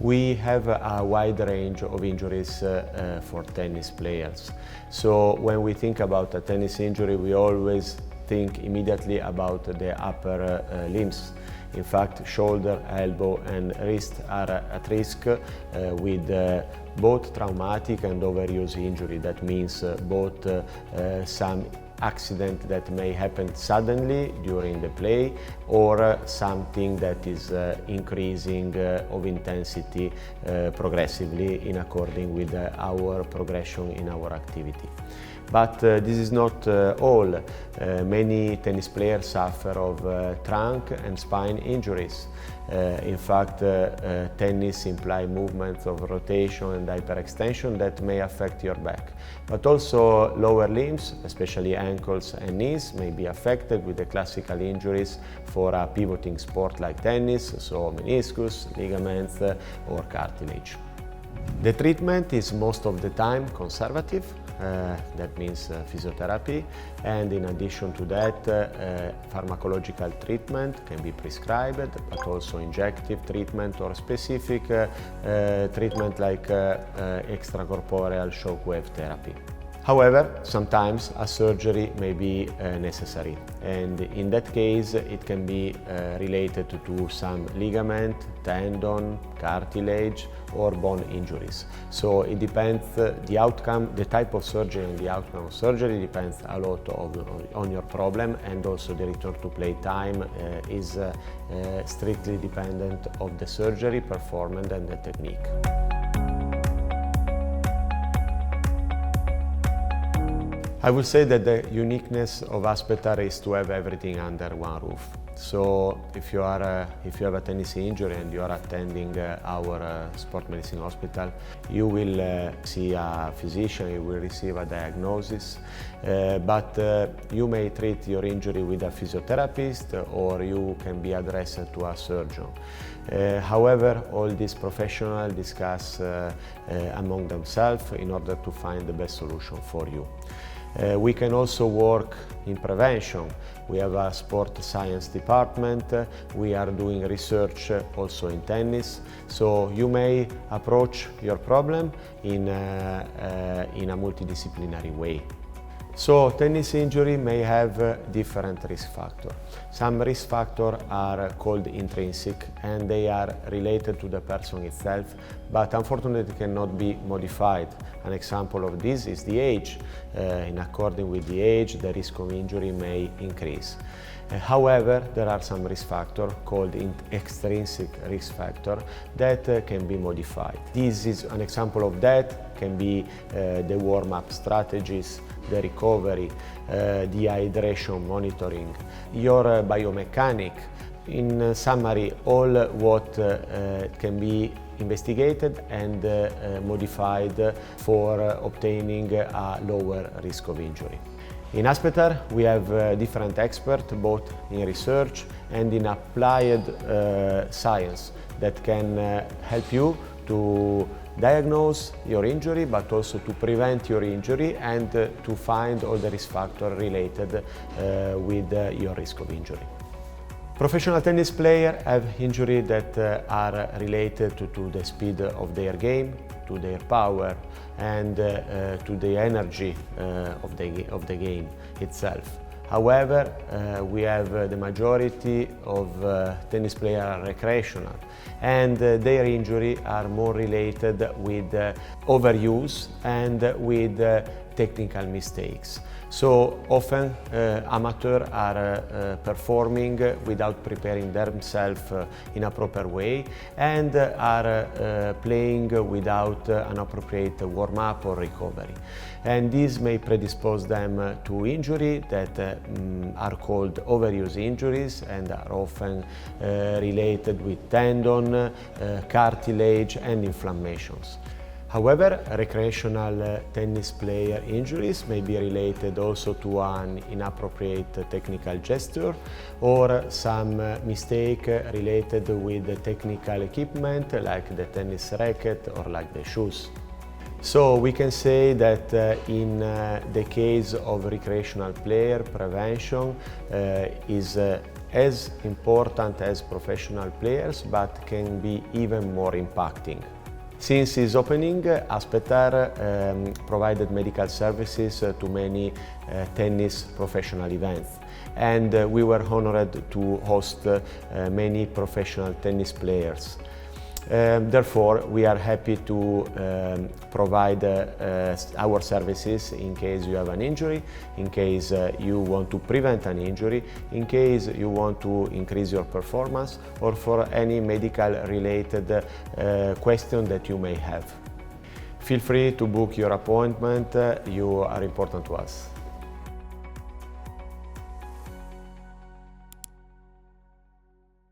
We have a wide range of injuries for tennis players. So when we think about a tennis injury, we always think immediately about the upper limbs. In fact, shoulder, elbow and wrist are at risk with both traumatic and overuse injury. That means both some accident that may happen suddenly during the play or something that is increasing of intensity progressively in according with our progression in our activity. But this is not all. Many tennis players suffer of trunk and spine injuries. In fact, tennis implies movements of rotation and hyperextension that may affect your back. But also lower limbs, especially ankles and knees, may be affected with the classical injuries for a pivoting sport like tennis, so meniscus, ligaments or cartilage. The treatment is most of the time conservative. That means physiotherapy, and in addition to that, pharmacological treatment can be prescribed, but also injective treatment or specific treatment like extracorporeal shockwave therapy. However, sometimes a surgery may be necessary, and in that case it can be related to some ligament, tendon, cartilage or bone injuries. So it depends, the outcome, the type of surgery and the outcome of surgery depends a lot on your problem, and also the return to play time is strictly dependent of the surgery performed and the technique. I would say that the uniqueness of Aspetar is to have everything under one roof. So if you have a tennis injury and you are attending our sport medicine hospital, you will see a physician, you will receive a diagnosis, but you may treat your injury with a physiotherapist or you can be addressed to a surgeon. However, all these professionals discuss among themselves in order to find the best solution for you. We can also work in prevention. We have a sport science department. We are doing research also in tennis. So you may approach your problem in a multidisciplinary way. So tennis injury may have different risk factors. Some risk factors are called intrinsic and they are related to the person itself, but unfortunately cannot be modified. An example of this is the age. In according with the age, the risk of injury may increase. However, there are some risk factors called extrinsic risk factors that can be modified. This is an example of that, can be the warm-up strategies, the recovery, the hydration monitoring, your biomechanic. In summary, all what can be investigated and modified for obtaining a lower risk of injury. In Aspetar, we have different experts, both in research and in applied science, that can help you to diagnose your injury, but also to prevent your injury and to find all the risk factors related with your risk of injury. Professional tennis players have injuries that are related to the speed of their game, to their power and to the energy of the game itself. However, we have the majority of tennis players are recreational, and their injuries are more related with overuse and with technical mistakes. So often amateurs are performing without preparing themselves in a proper way and are playing without an appropriate warm-up or recovery. And this may predispose them to injury that are called overuse injuries and are often related with tendon, cartilage and inflammations. However, recreational tennis player injuries may be related also to an inappropriate technical gesture or some mistake related with the technical equipment like the tennis racket or like the shoes. So we can say that in the case of recreational player, prevention is as important as professional players, but can be even more impacting. Since its opening, Aspetar provided medical services to many tennis professional events, and we were honored to host many professional tennis players. Therefore, we are happy to provide our services in case you have an injury, in case you want to prevent an injury, in case you want to increase your performance, or for any medical related question that you may have. Feel free to book your appointment, you are important to us.